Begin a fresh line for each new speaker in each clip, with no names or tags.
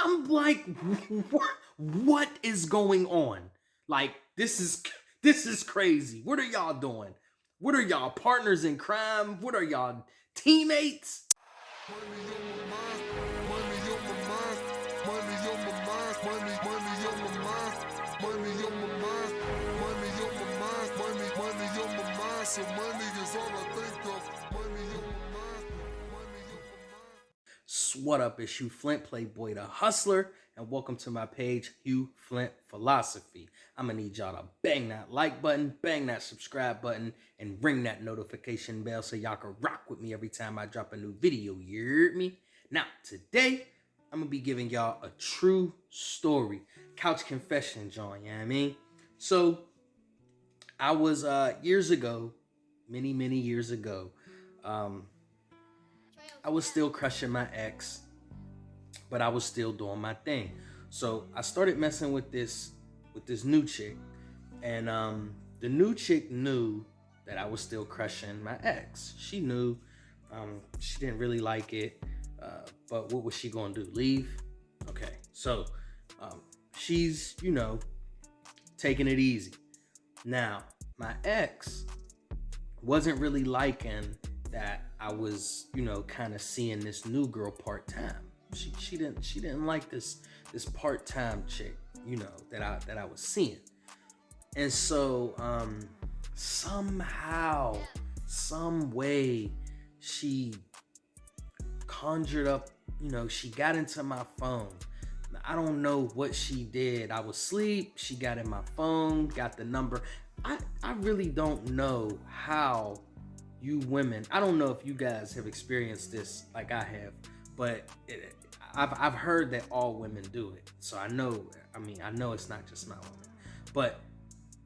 I'm like, what is going on? Like, this is crazy. What are y'all doing? What are y'all, partners in crime? What are y'all, teammates? What up, it's Hugh Flynt, Playboy the Hustler, and welcome to my page, Hugh Flynt Philosophy. I'm gonna need y'all to bang that like button, bang that subscribe button, and ring that notification bell so y'all can rock with me every time I drop a new video, you heard me? Now, today, I'm gonna be giving y'all a true story, couch confession, John, you know what I mean? So, I was, years ago, many years ago, I was still crushing my ex, but I was still doing my thing. So I started messing with this new chick, and the new chick knew that I was still crushing my ex. She knew. She didn't really like it, but what was she gonna do? Leave? Okay, so she's taking it easy. Now my ex wasn't really liking that I was, kind of seeing this new girl part-time. She didn't like this part-time chick, that I was seeing. And so somehow, some way, she conjured up, she got into my phone. I don't know what she did. I was asleep, she got in my phone, got the number. I really don't know how you women, I don't know if you guys have experienced this like I have, but I've heard that all women do it. So I know it's not just my women, but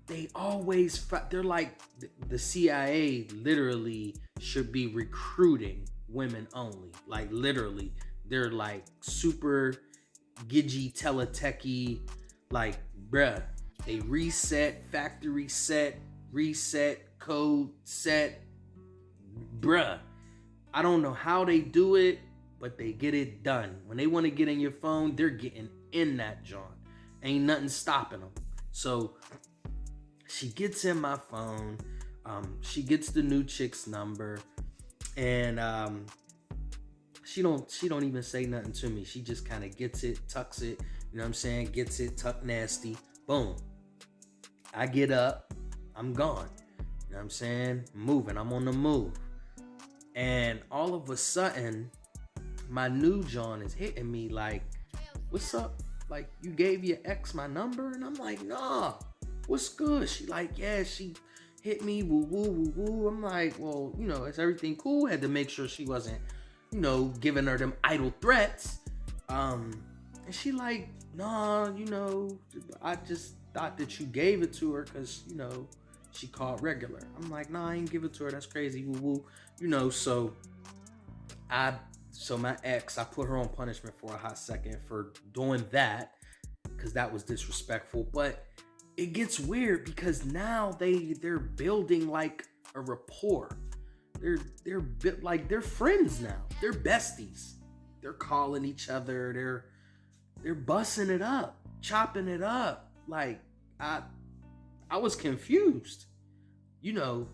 they always, they're like, the CIA literally should be recruiting women only. Like literally, they're like super gidgy teletechy, like bruh, they reset, factory set, reset, code set, bruh. I don't know how they do it, but they get it done. When they want to get in your phone, they're getting in that joint. Ain't nothing stopping them. So she gets in my phone. She gets the new chick's number, and she don't even say nothing to me. She just kind of gets it, tucks it. You know what I'm saying? Gets it, tuck nasty. Boom. I get up. I'm gone. You know what I'm saying? Moving. I'm on the move. And all of a sudden, my new John is hitting me like, what's up? Like, you gave your ex my number? And I'm like, nah, what's good? She like, yeah, she hit me, woo, woo, woo, woo. I'm like, well, is everything cool? Had to make sure she wasn't, giving her them idle threats. And she like, nah, I just thought that you gave it to her because, she called regular. I'm like, nah, I ain't give it to her. That's crazy, woo, woo. So my ex, I put her on punishment for a hot second for doing that because that was disrespectful. But it gets weird because now they're building like a rapport. They're friends now. They're besties. They're calling each other. They're bussing it up, chopping it up. Like I was confused.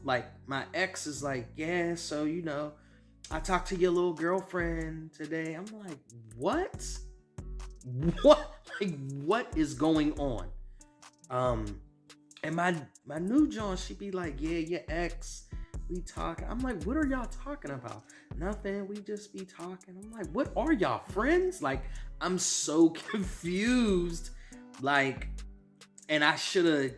Like my ex is like, yeah, so I talked to your little girlfriend today. I'm like, what? Like, what is going on? And my new John, she be like, yeah, your ex, we talking. I'm like, what are y'all talking about? Nothing, we just be talking. I'm like, what are y'all, friends? Like, I'm so confused. Like, and I should have,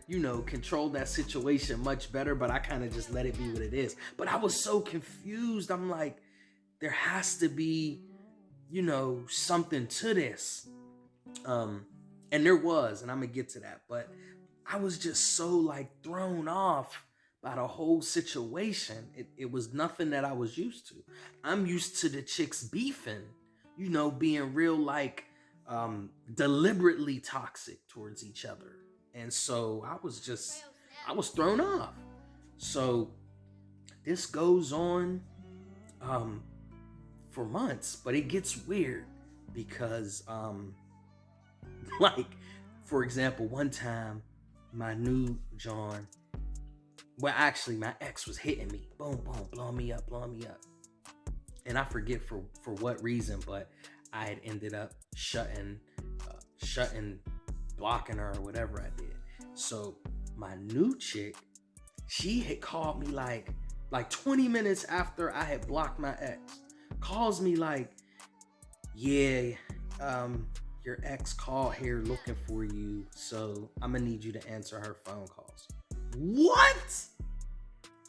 controlled that situation much better, but I kind of just let it be what it is. But I was so confused. I'm like, there has to be, something to this. And there was, and I'm going to get to that. But I was just so like thrown off by the whole situation. It was nothing that I was used to. I'm used to the chicks beefing, being real like deliberately toxic towards each other. And so I was thrown off. So this goes on for months, but it gets weird because Like, for example, one time, my new John, well, actually, my ex was hitting me. Boom, boom, blowing me up. And I forget for what reason, but I had ended up shutting, blocking her or whatever I did. So my new chick, she had called me like 20 minutes after I had blocked my ex. Calls me like, yeah, your ex called here looking for you, so I'm gonna need you to answer her phone calls. What?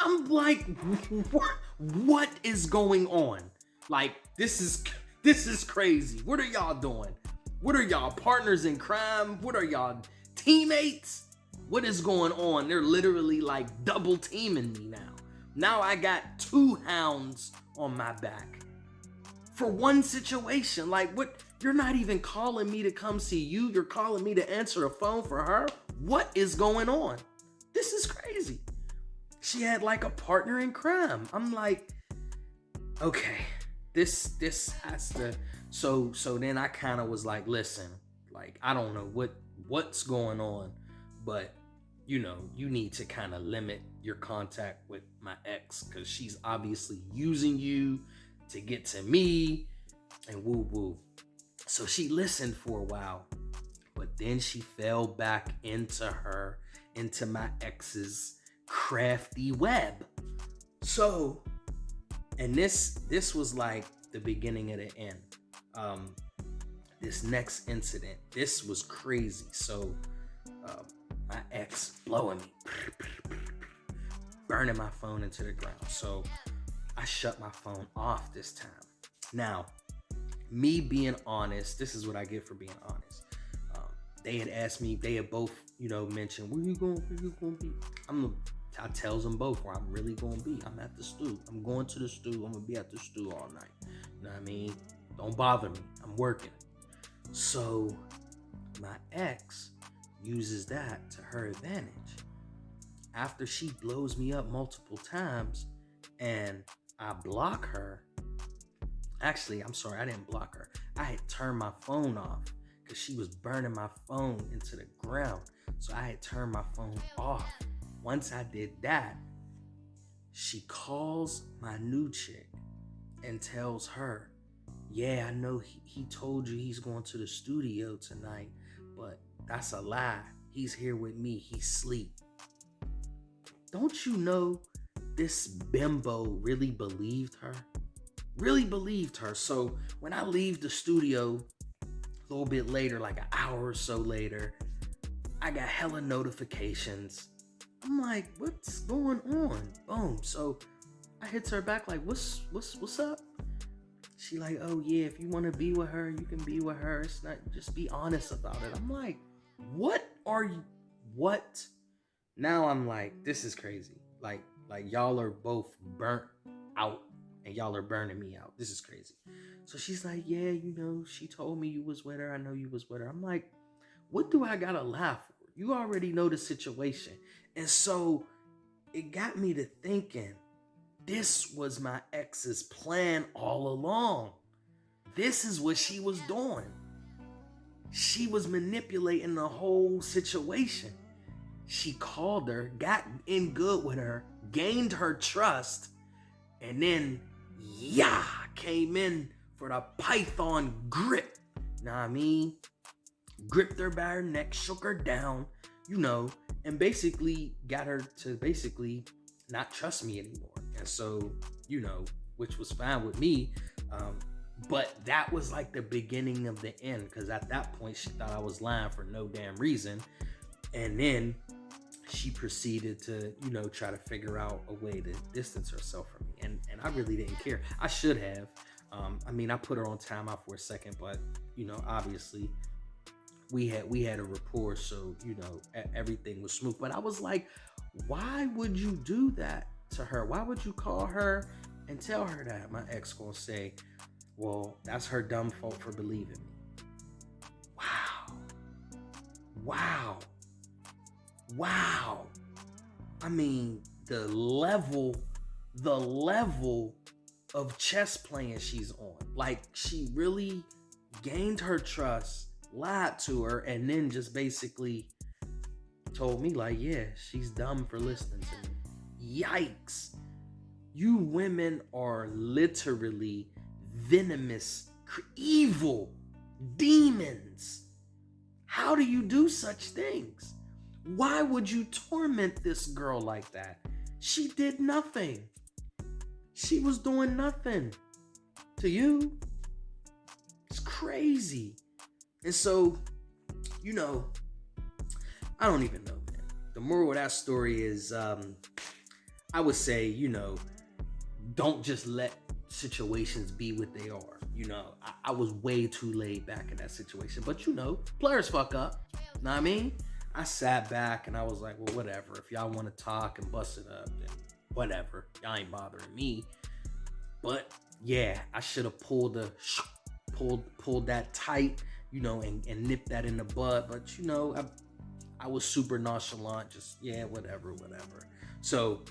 I'm like, what is going on? Like, this is crazy. What are y'all doing? What are y'all, partners in crime? What are y'all, teammates? What is going on? They're literally like double teaming me now. Now I got 2 hounds on my back for one situation. Like, what? You're not even calling me to come see you. You're calling me to answer a phone for her. What is going on? This is crazy. She had like a partner in crime. I'm like, okay, this has to. So then I kind of was like, listen, like, I don't know what's going on, but you know, you need to kind of limit your contact with my ex, because she's obviously using you to get to me and woo woo. So she listened for a while, but then she fell back into my ex's crafty web. So, and this was like the beginning of the end. This next incident, this was crazy. So, my ex blowing me, burning my phone into the ground. So I shut my phone off this time. Now, me being honest, this is what I get for being honest. They had asked me, they had both, mentioned, where you going be? I tells them both where I'm really going to be. I'm at the stew. I'm going to the stew. I'm going to be at the stew all night. You know what I mean? Don't bother me. I'm working. So my ex uses that to her advantage. After she blows me up multiple times and I block her. Actually, I'm sorry, I didn't block her. I had turned my phone off because she was burning my phone into the ground. So I had turned my phone off. Once I did that, she calls my new chick and tells her, yeah, I know he told you he's going to the studio tonight, but that's a lie. He's here with me. He's asleep. Don't you know this bimbo really believed her? Really believed her. So when I leave the studio a little bit later, like an hour or so later, I got hella notifications. I'm like, what's going on? Boom. So I hits her back like, what's up? She like, oh yeah, if you want to be with her, you can be with her. It's not, just be honest about it. I'm like, what are you? What? Now I'm like, this is crazy. Like y'all are both burnt out and y'all are burning me out. This is crazy. So she's like, yeah, she told me you was with her. I know you was with her. I'm like, what do I gotta laugh for? You already know the situation. And so it got me to thinking, this was my ex's plan all along. This is what she was doing. She was manipulating the whole situation. She called her, got in good with her, gained her trust, and then, came in for the python grip. Know what I mean? Gripped her by her neck, shook her down, and basically got her to basically not trust me anymore. And so, which was fine with me. But that was like the beginning of the end, because at that point she thought I was lying for no damn reason. And then she proceeded to, try to figure out a way to distance herself from me. And I really didn't care. I should have. I put her on timeout for a second, but, obviously we had a rapport, so, everything was smooth. But I was like, why would you do that to her? Why would you call her and tell her that? My ex gonna say, well, that's her dumb fault for believing me. Wow. I mean, the level of chess playing she's on. Like, she really gained her trust lied to her, and then just basically told me like, yeah, she's dumb for listening to me. Yikes. You women are literally venomous, evil demons. How do you do such things? Why would you torment this girl like that? She did nothing. She was doing nothing to you. It's crazy. And so, you know, I don't even know, man. The moral of that story is, I would say, don't just let situations be what they are. I was way too laid back in that situation. But players fuck up. Know what I mean? I sat back and I was like, well, whatever. If y'all want to talk and bust it up, then whatever. Y'all ain't bothering me. But yeah, I should have pulled that tight, and nipped that in the bud. But I was super nonchalant, just whatever. So,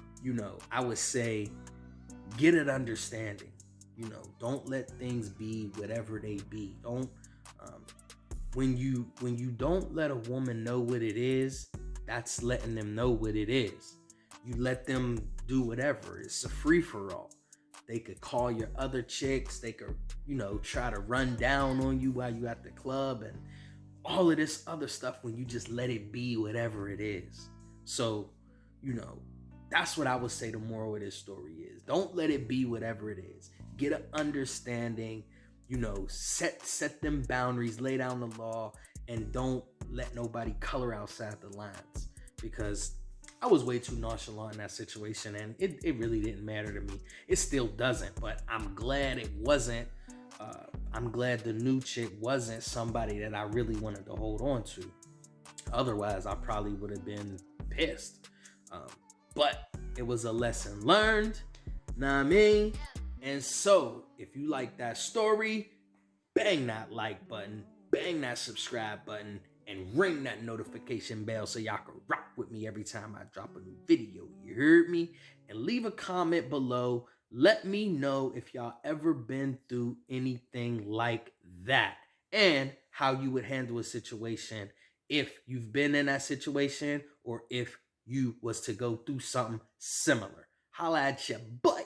I would say get an understanding. Don't let things be whatever they be. Don't when you don't let a woman know what it is, that's letting them know what it is. You let them do whatever. It's a free for all. They could call your other chicks. They could, try to run down on you while you at the club and all of this other stuff when you just let it be whatever it is. So, that's what I would say the moral of this story is. Don't let it be whatever it is. Get an understanding, set them boundaries, lay down the law, and don't let nobody color outside the lines. Because I was way too nonchalant in that situation, and it really didn't matter to me. It still doesn't, but I'm glad it wasn't. I'm glad the new chick wasn't somebody that I really wanted to hold on to. Otherwise, I probably would have been pissed. But it was a lesson learned. Know what I mean? And so, if you like that story, bang that like button, bang that subscribe button, and ring that notification bell so y'all can rock with me every time I drop a new video. You heard me? And leave a comment below. Let me know if y'all ever been through anything like that and how you would handle a situation if you've been in that situation or if you was to go through something similar. Holla at your butt.